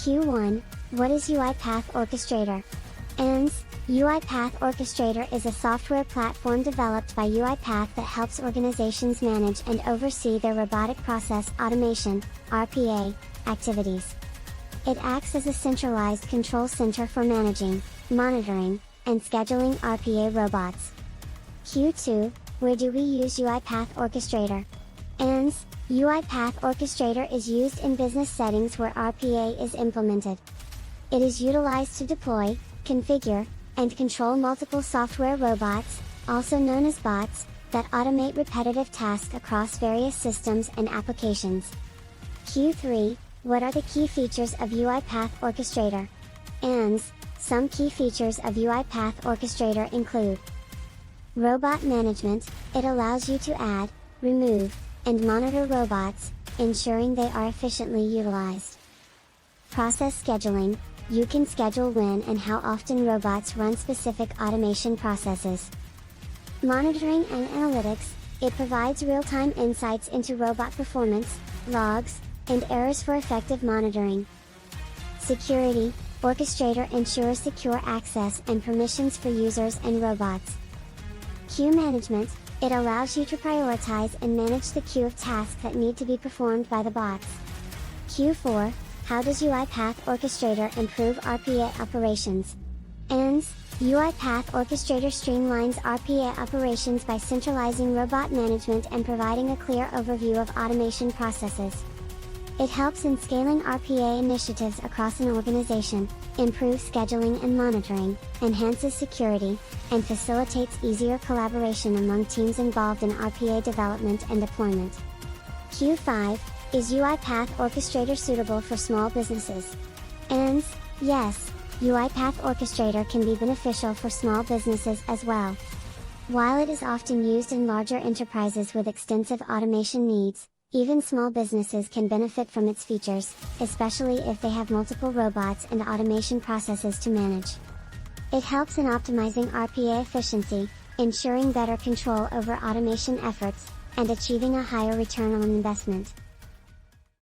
Q1, what is UiPath Orchestrator? ANS, UiPath Orchestrator is a software platform developed by UiPath that helps organizations manage and oversee their robotic process automation, RPA, activities. It acts as a centralized control center for managing, monitoring, and scheduling RPA robots. Q2, where do we use UiPath Orchestrator? ANS, UiPath Orchestrator is used in business settings where RPA is implemented. It is utilized to deploy, configure, and control multiple software robots, also known as bots, that automate repetitive tasks across various systems and applications. Q3, what are the key features of UiPath Orchestrator? ANS, some key features of UiPath Orchestrator include robot management. It allows you to add, remove, and monitor robots, ensuring they are efficiently utilized. Process scheduling. You can schedule when and how often robots run specific automation processes. Monitoring and analytics. It provides real-time insights into robot performance, logs, and errors for effective monitoring. Security. Orchestrator ensures secure access and permissions for users and robots. Queue management. It allows you to prioritize and manage the queue of tasks that need to be performed by the bots. Q4, how does UiPath Orchestrator improve RPA operations? ANS, UiPath Orchestrator streamlines RPA operations by centralizing robot management and providing a clear overview of automation processes. It helps in scaling RPA initiatives across an organization, improves scheduling and monitoring, enhances security, and facilitates easier collaboration among teams involved in RPA development and deployment. Q5, is UiPath Orchestrator suitable for small businesses? ANS, yes, UiPath Orchestrator can be beneficial for small businesses as well. While it is often used in larger enterprises with extensive automation needs, even small businesses can benefit from its features, especially if they have multiple robots and automation processes to manage. It helps in optimizing RPA efficiency, ensuring better control over automation efforts, and achieving a higher return on investment.